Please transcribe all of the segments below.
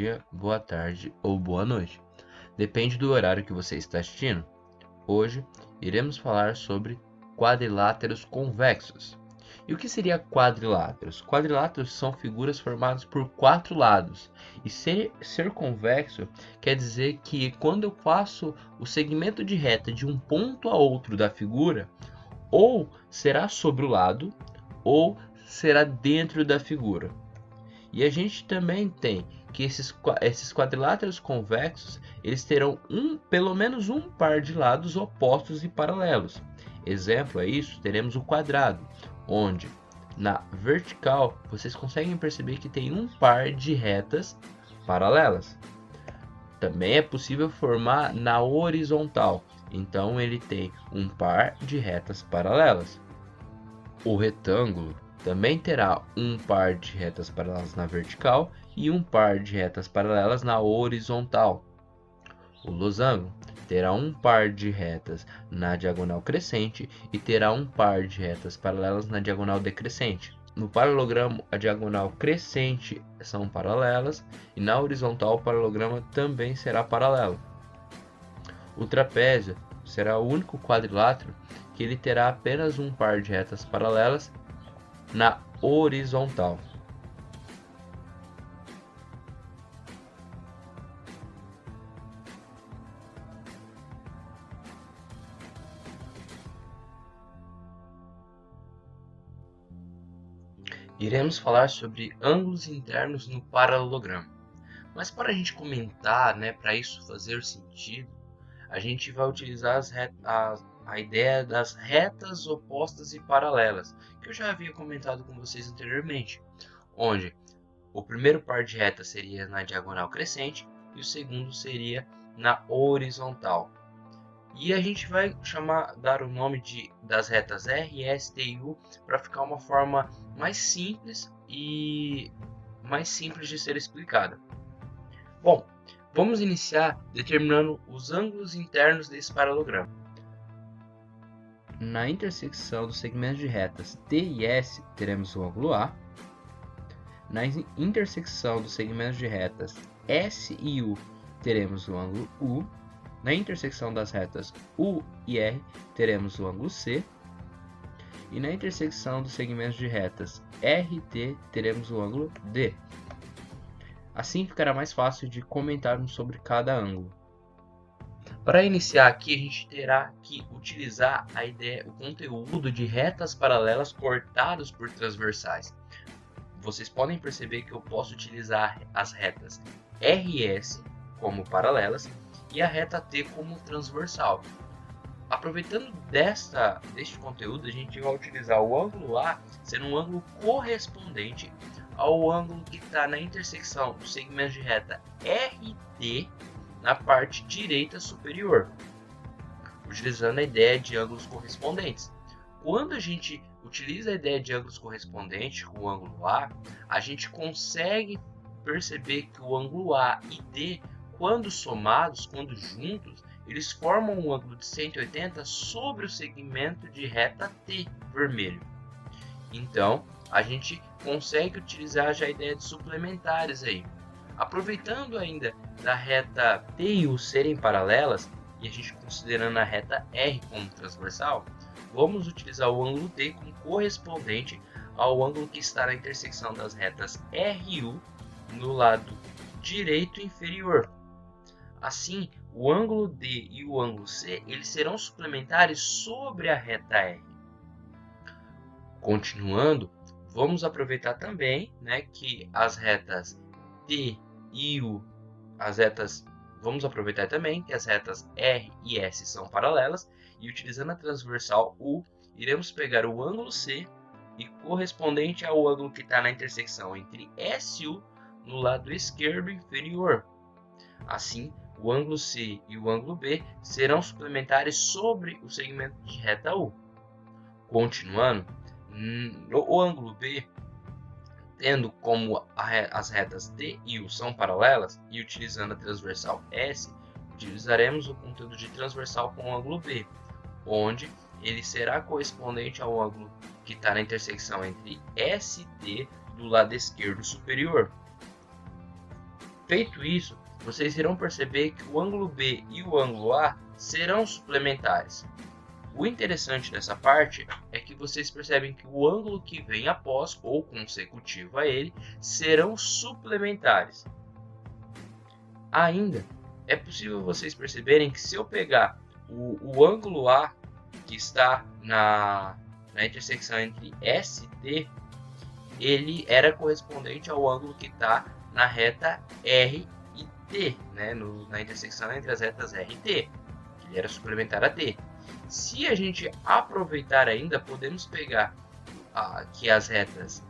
dia, boa tarde ou boa noite. Depende do horário que você está assistindo. Hoje iremos falar sobre quadriláteros convexos. E o que seria quadriláteros? Quadriláteros são figuras formadas por quatro lados. E ser convexo quer dizer que quando eu faço o segmento de reta de um ponto a outro da figura, ou será sobre o lado, ou será dentro da figura. E a gente também tem que esses quadriláteros convexos, eles terão pelo menos um par de lados opostos e paralelos. Exemplo é isso, teremos o quadrado, onde na vertical vocês conseguem perceber que tem um par de retas paralelas. Também é possível formar na horizontal, então ele tem um par de retas paralelas. O retângulo também terá um par de retas paralelas na vertical e um par de retas paralelas na horizontal. O losango terá um par de retas na diagonal crescente e terá um par de retas paralelas na diagonal decrescente. No paralelogramo, a diagonal crescente são paralelas e na horizontal o paralelogramo também será paralelo. O trapézio será o único quadrilátero que ele terá apenas um par de retas paralelas na horizontal. Iremos falar sobre ângulos internos no paralelogramo. Mas para a gente comentar, para isso fazer sentido, a gente vai utilizar a ideia das retas opostas e paralelas, que eu já havia comentado com vocês anteriormente, onde o primeiro par de retas seria na diagonal crescente e o segundo seria na horizontal. E a gente vai dar o nome das retas R, S, T e U para ficar uma forma mais simples de ser explicada. Bom, vamos iniciar determinando os ângulos internos desse paralelogramo. Na intersecção dos segmentos de retas T e S, teremos o ângulo A. Na intersecção dos segmentos de retas S e U, teremos o ângulo U. Na intersecção das retas U e R, teremos o ângulo C. E na intersecção dos segmentos de retas R e T, teremos o ângulo D. Assim ficará mais fácil de comentarmos sobre cada ângulo. Para iniciar aqui, a gente terá que utilizar o conteúdo de retas paralelas cortadas por transversais. Vocês podem perceber que eu posso utilizar as retas R e S como paralelas e a reta T como transversal. Aproveitando deste conteúdo, a gente vai utilizar o ângulo A sendo um ângulo correspondente ao ângulo que está na intersecção dos segmentos de reta RT na parte direita superior, utilizando a ideia de ângulos correspondentes. Quando a gente utiliza a ideia de ângulos correspondentes com o ângulo A, a gente consegue perceber que o ângulo A e D, quando somados, quando juntos, eles formam um ângulo de 180 sobre o segmento de reta T vermelho. Então, a gente consegue utilizar já a ideia de suplementares aí. Aproveitando ainda da reta T e U serem paralelas, e a gente considerando a reta R como transversal, vamos utilizar o ângulo D como correspondente ao ângulo que está na intersecção das retas R e U no lado direito inferior. Assim, o ângulo D e o ângulo C eles serão suplementares sobre a reta R. Continuando, vamos aproveitar também que as retas T e U, vamos aproveitar também que as retas R e S são paralelas e utilizando a transversal U, iremos pegar o ângulo C e correspondente ao ângulo que está na intersecção entre S e U no lado esquerdo inferior. Assim, o ângulo C e o ângulo B serão suplementares sobre o segmento de reta U. Continuando, o ângulo B, tendo como as retas T e U são paralelas e utilizando a transversal S, utilizaremos o conteúdo de transversal com o ângulo B, onde ele será correspondente ao ângulo que está na intersecção entre S e T do lado esquerdo superior. Feito isso, vocês irão perceber que o ângulo B e o ângulo A serão suplementares. O interessante dessa parte é que vocês percebem que o ângulo que vem após ou consecutivo a ele serão suplementares. Ainda é possível vocês perceberem que se eu pegar o ângulo A que está na intersecção entre S e T, ele era correspondente ao ângulo que está na reta R e T, né? Na intersecção entre as retas R e T. Ele era suplementar a T. Se a gente aproveitar ainda, podemos pegar que as retas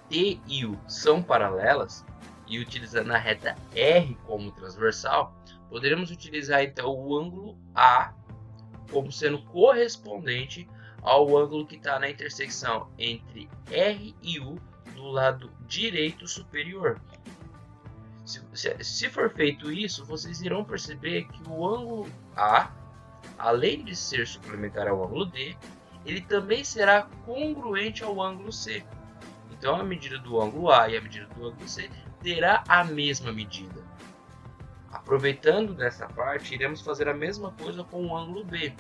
T e U são paralelas e utilizando a reta R como transversal, poderemos utilizar então o ângulo A como sendo correspondente ao ângulo que está na intersecção entre R e U do lado direito superior. Se for feito isso, vocês irão perceber que o ângulo A, além de ser suplementar ao ângulo D, ele também será congruente ao ângulo C. Então a medida do ângulo A e a medida do ângulo C terá a mesma medida. Aproveitando dessa parte, iremos fazer a mesma coisa com o ângulo B.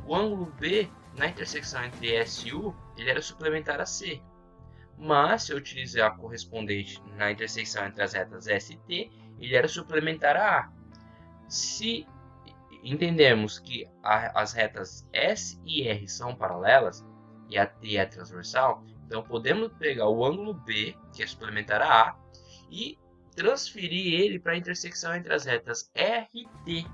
O ângulo B, na intersecção entre S e U, ele era suplementar a C. Mas se eu utilizar a correspondente na intersecção entre as retas S e T, ele era suplementar a A. Se entendemos que as retas S e R são paralelas e a T é transversal, então podemos pegar o ângulo B, que é suplementar a A, e transferir ele para a intersecção entre as retas R e T.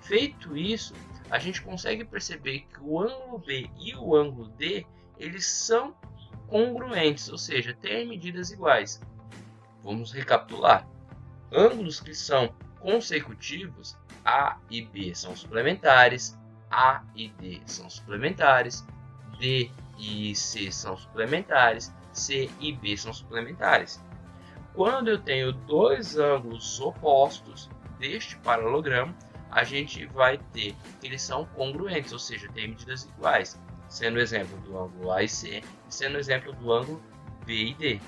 Feito isso, a gente consegue perceber que o ângulo B e o ângulo D eles são congruentes, ou seja, têm medidas iguais. Vamos recapitular. Ângulos que são consecutivos, A e B são suplementares, A e D são suplementares, D e C são suplementares, C e B são suplementares. Quando eu tenho dois ângulos opostos deste paralelogramo, a gente vai ter que eles são congruentes, ou seja, têm medidas iguais, sendo o exemplo do ângulo A e C e sendo o exemplo do ângulo B e D.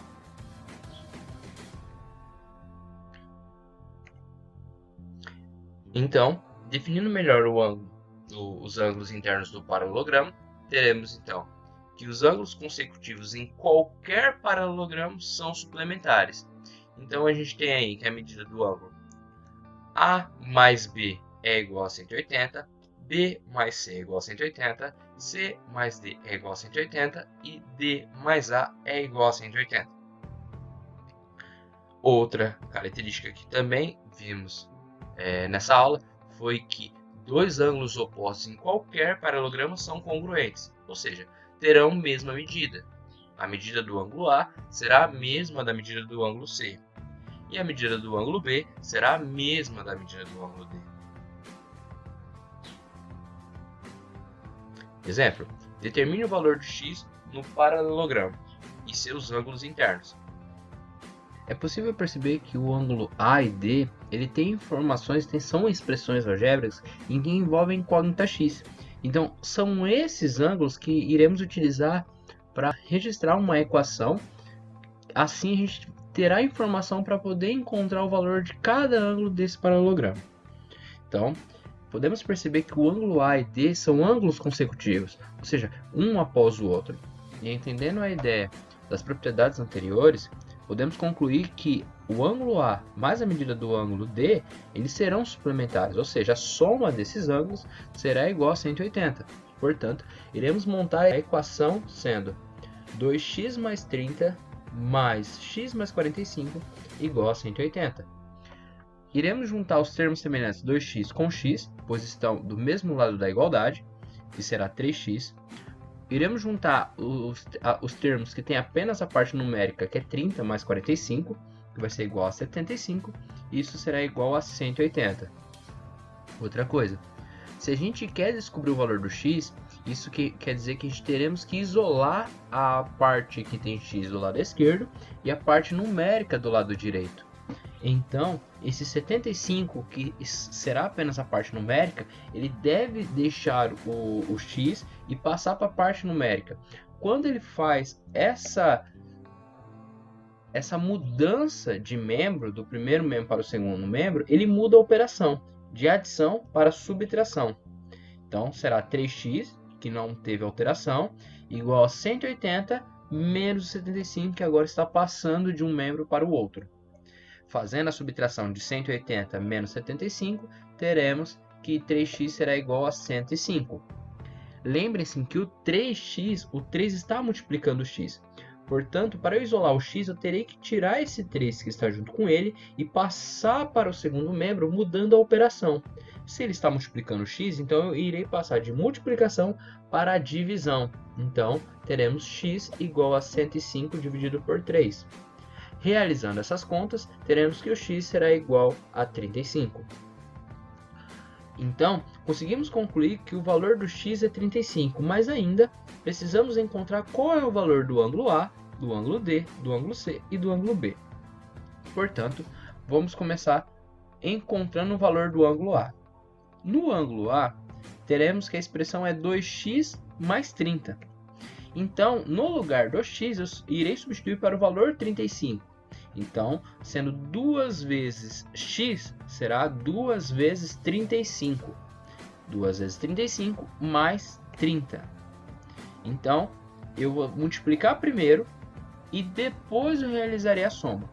Então, definindo melhor os ângulos internos do paralelogramo, teremos então que os ângulos consecutivos em qualquer paralelogramo são suplementares. Então a gente tem aí que a medida do ângulo A mais B é igual a 180, B mais C é igual a 180, C mais D é igual a 180 e D mais A é igual a 180. Outra característica que também vimos nessa aula foi que dois ângulos opostos em qualquer paralelogramo são congruentes, ou seja, terão a mesma medida. A medida do ângulo A será a mesma da medida do ângulo C, e a medida do ângulo B será a mesma da medida do ângulo D. Exemplo: determine o valor de x no paralelogramo e seus ângulos internos. É possível perceber que o ângulo A e D ele tem informações, são expressões algébricas em que envolvem incógnita x. Então, são esses ângulos que iremos utilizar para registrar uma equação. Assim, a gente terá informação para poder encontrar o valor de cada ângulo desse paralelogramo. Então, podemos perceber que o ângulo A e D são ângulos consecutivos, ou seja, um após o outro. E entendendo a ideia das propriedades anteriores, podemos concluir que o ângulo A mais a medida do ângulo D, eles serão suplementares, ou seja, a soma desses ângulos será igual a 180. Portanto, iremos montar a equação sendo 2x mais 30 mais x mais 45 igual a 180. Iremos juntar os termos semelhantes 2x com x, pois estão do mesmo lado da igualdade, que será 3x. Iremos juntar os termos que têm apenas a parte numérica, que é 30 mais 45, que vai ser igual a 75, e isso será igual a 180. Outra coisa, se a gente quer descobrir o valor do x, isso quer dizer que a gente teremos que isolar a parte que tem x do lado esquerdo e a parte numérica do lado direito. Então, esse 75, que será apenas a parte numérica, ele deve deixar o x e passar para a parte numérica. Quando ele faz essa essa mudança de membro, do primeiro membro para o segundo membro, ele muda a operação de adição para subtração. Então, será 3x, que não teve alteração, igual a 180 menos 75, que agora está passando de um membro para o outro. Fazendo a subtração de 180 menos 75, teremos que 3x será igual a 105. Lembrem-se que o 3x, o 3 está multiplicando o x. Portanto, para eu isolar o x, eu terei que tirar esse 3 que está junto com ele e passar para o segundo membro, mudando a operação. Se ele está multiplicando x, então eu irei passar de multiplicação para a divisão. Então, teremos x igual a 105 dividido por 3. Realizando essas contas, teremos que o x será igual a 35. Então, conseguimos concluir que o valor do x é 35, mas ainda precisamos encontrar qual é o valor do ângulo A, do ângulo D, do ângulo C e do ângulo B. Portanto, vamos começar encontrando o valor do ângulo A. No ângulo A, teremos que a expressão é 2x mais 30. Então, no lugar do x, eu irei substituir para o valor 35. Então, sendo 2 vezes x, será 2 vezes 35. 2 vezes 35 mais 30. Então, eu vou multiplicar primeiro e depois eu realizarei a soma.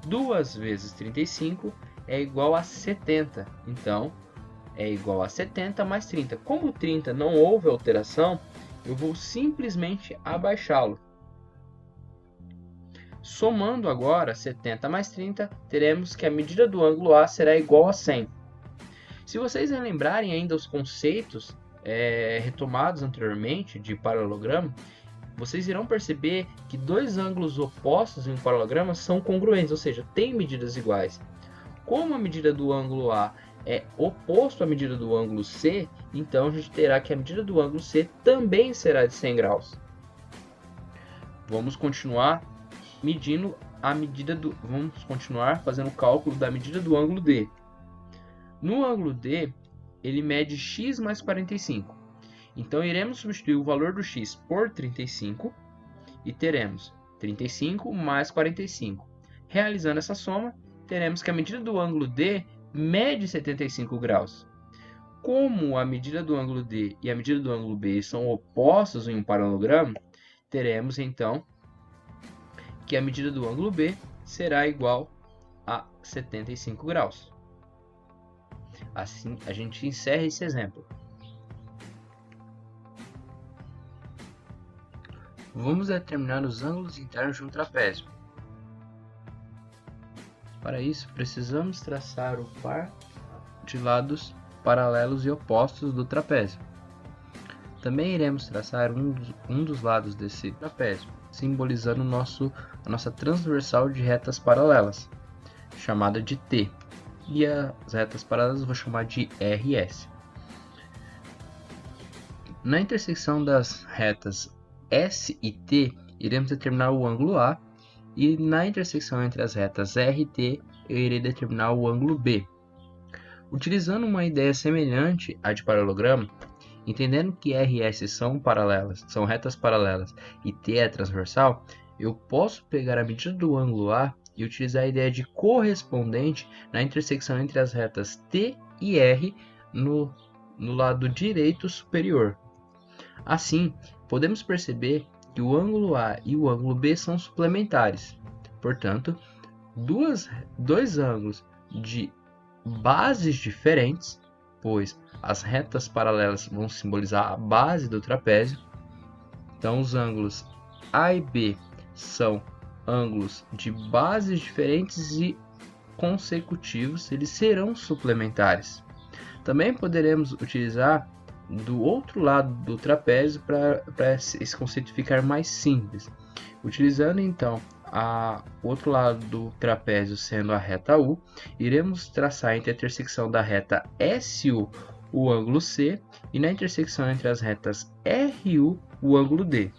2 vezes 35 é igual a 70. Então, é igual a 70 mais 30. Como 30 não houve alteração, eu vou simplesmente abaixá-lo. Somando agora 70 mais 30, teremos que a medida do ângulo A será igual a 100. Se vocês lembrarem ainda os conceitos retomados anteriormente de paralelogramo, vocês irão perceber que dois ângulos opostos em um paralelogramo são congruentes, ou seja, têm medidas iguais. Como a medida do ângulo A é oposto à medida do ângulo C, então a gente terá que a medida do ângulo C também será de 100 graus. Vamos continuar fazendo o cálculo da medida do ângulo D. No ângulo D, ele mede x mais 45. Então, iremos substituir o valor do x por 35 e teremos 35 mais 45. Realizando essa soma, teremos que a medida do ângulo D mede 75 graus. Como a medida do ângulo D e a medida do ângulo B são opostos em um paralelogramo, teremos então que a medida do ângulo B será igual a 75 graus. Assim, a gente encerra esse exemplo. Vamos determinar os ângulos internos de um trapézio. Para isso, precisamos traçar o par de lados paralelos e opostos do trapézio. Também iremos traçar um dos lados desse trapézio, simbolizando a nossa transversal de retas paralelas, chamada de T, e as retas paralelas eu vou chamar de RS. Na intersecção das retas S e T, iremos determinar o ângulo A, e na intersecção entre as retas R e T, eu irei determinar o ângulo B. Utilizando uma ideia semelhante à de paralelogramo, entendendo que RS são retas paralelas e T é transversal, eu posso pegar a medida do ângulo A e utilizar a ideia de correspondente na intersecção entre as retas T e R no lado direito superior. Assim, podemos perceber que o ângulo A e o ângulo B são suplementares. Portanto, dois ângulos de bases diferentes, pois as retas paralelas vão simbolizar a base do trapézio. Então, os ângulos A e B são ângulos de bases diferentes e consecutivos, eles serão suplementares. Também poderemos utilizar do outro lado do trapézio para esse conceito ficar mais simples. Utilizando então o outro lado do trapézio sendo a reta U, iremos traçar entre a intersecção da reta SU o ângulo C e na intersecção entre as retas RU o ângulo D.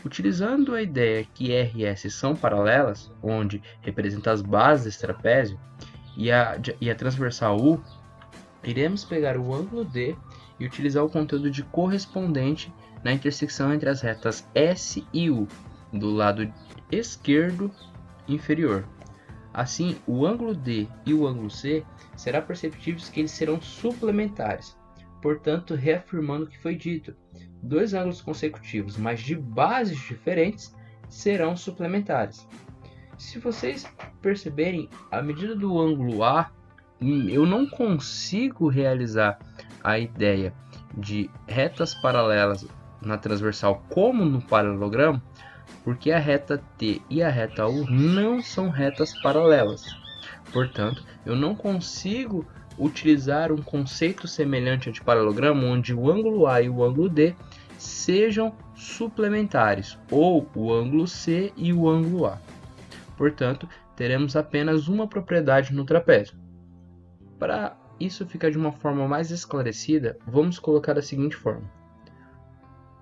Utilizando a ideia que RS são paralelas, onde representa as bases desse trapézio, e a transversal U, iremos pegar o ângulo D e utilizar o conteúdo de correspondente na intersecção entre as retas S e U, do lado esquerdo inferior. Assim, o ângulo D e o ângulo C será perceptível que eles serão suplementares. Portanto, reafirmando o que foi dito, dois ângulos consecutivos, mas de bases diferentes, serão suplementares. Se vocês perceberem, a medida do ângulo A, eu não consigo realizar a ideia de retas paralelas na transversal como no paralelogramo, porque a reta T e a reta U não são retas paralelas. Portanto, eu não consigo utilizar um conceito semelhante ao de paralelogramo, onde o ângulo A e o ângulo D sejam suplementares, ou o ângulo C e o ângulo A. Portanto, teremos apenas uma propriedade no trapézio. Para isso ficar de uma forma mais esclarecida, vamos colocar da seguinte forma.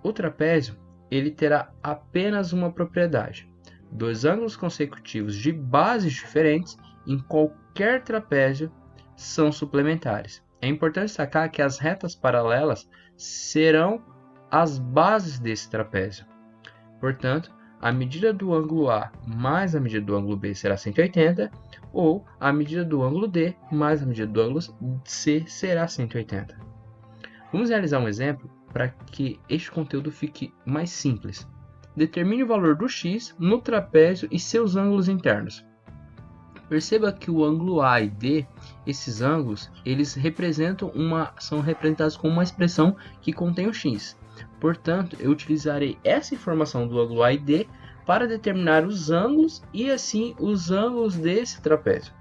O trapézio ele terá apenas uma propriedade. Dois ângulos consecutivos de bases diferentes em qualquer trapézio são suplementares. É importante destacar que as retas paralelas serão as bases desse trapézio. Portanto, a medida do ângulo A mais a medida do ângulo B será 180, ou a medida do ângulo D mais a medida do ângulo C será 180. Vamos realizar um exemplo para que este conteúdo fique mais simples. Determine o valor do x no trapézio e seus ângulos internos. Perceba que o ângulo A e D, esses ângulos, eles são representados com uma expressão que contém o x. Portanto, eu utilizarei essa informação do ângulo A e D para determinar os ângulos e assim os ângulos desse trapézio.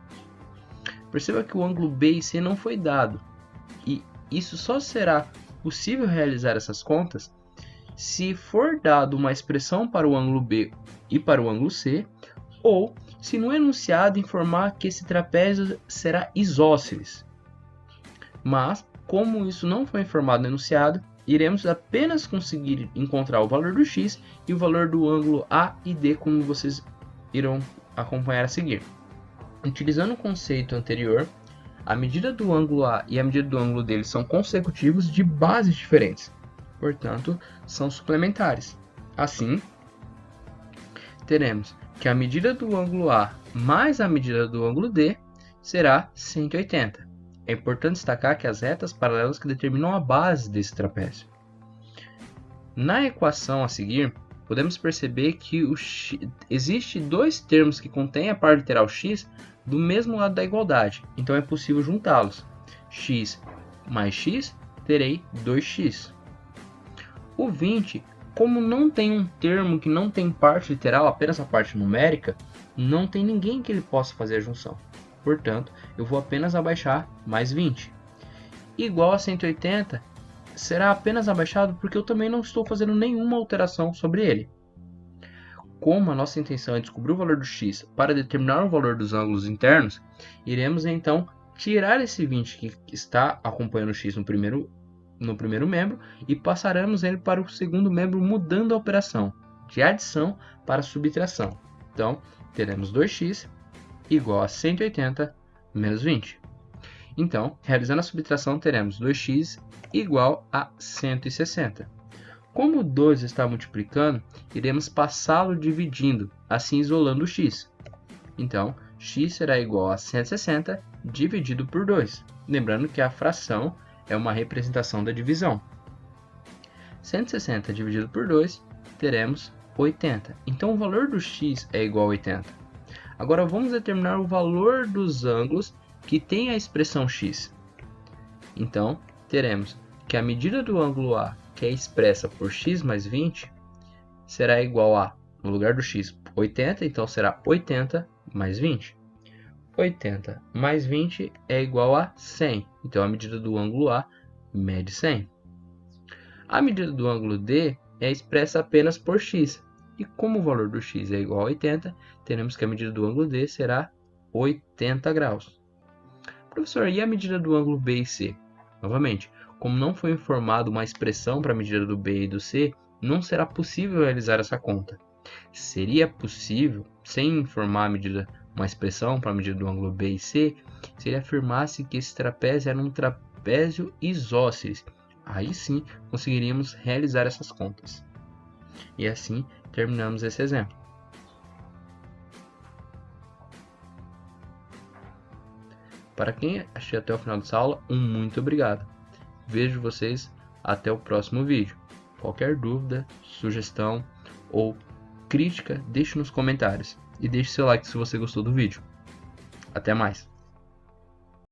Perceba que o ângulo B e C não foi dado, e isso só será possível realizar essas contas se for dado uma expressão para o ângulo B e para o ângulo C, ou se no enunciado informar que esse trapézio será isósceles. Mas, como isso não foi informado no enunciado, iremos apenas conseguir encontrar o valor do x e o valor do ângulo A e D, como vocês irão acompanhar a seguir. Utilizando o conceito anterior, a medida do ângulo A e a medida do ângulo D são consecutivos de bases diferentes, portanto, são suplementares. Assim, teremos que a medida do ângulo A mais a medida do ângulo D será 180. É importante destacar que as retas paralelas que determinam a base desse trapézio. Na equação a seguir, podemos perceber que existe dois termos que contêm a parte literal x do mesmo lado da igualdade, então é possível juntá-los. X mais x, terei 2x. O 20, como não tem um termo que não tem parte literal, apenas a parte numérica, não tem ninguém que ele possa fazer a junção. Portanto, eu vou apenas abaixar mais 20. Igual a 180 será apenas abaixado porque eu também não estou fazendo nenhuma alteração sobre ele. Como a nossa intenção é descobrir o valor do x para determinar o valor dos ângulos internos, iremos então tirar esse 20 que está acompanhando o x no primeiro membro e passaremos ele para o segundo membro, mudando a operação de adição para subtração. Então, teremos 2x igual a 180 menos 20. Então, realizando a subtração, teremos 2x igual a 160. Como o 2 está multiplicando, iremos passá-lo dividindo, assim isolando o x. Então, x será igual a 160 dividido por 2. Lembrando que a fração é uma representação da divisão. 160 dividido por 2, teremos 80. Então, o valor do x é igual a 80. Agora, vamos determinar o valor dos ângulos que tem a expressão x. Então, teremos que a medida do ângulo A, que é expressa por x mais 20, será igual a, no lugar do x, 80, então será 80 mais 20. 80 mais 20 é igual a 100, então a medida do ângulo A mede 100. A medida do ângulo D é expressa apenas por x, e como o valor do x é igual a 80, teremos que a medida do ângulo D será 80 graus. Professor, e a medida do ângulo B e C? Novamente, como não foi informado uma expressão para a medida do B e do C, não será possível realizar essa conta. Seria possível, sem informar uma expressão para a medida do ângulo B e C, se ele afirmasse que esse trapézio era um trapézio isósceles. Aí sim conseguiríamos realizar essas contas. E assim terminamos esse exemplo. Para quem assistiu até o final dessa aula, um muito obrigado. Vejo vocês até o próximo vídeo. Qualquer dúvida, sugestão ou crítica, deixe nos comentários. E deixe seu like se você gostou do vídeo. Até mais!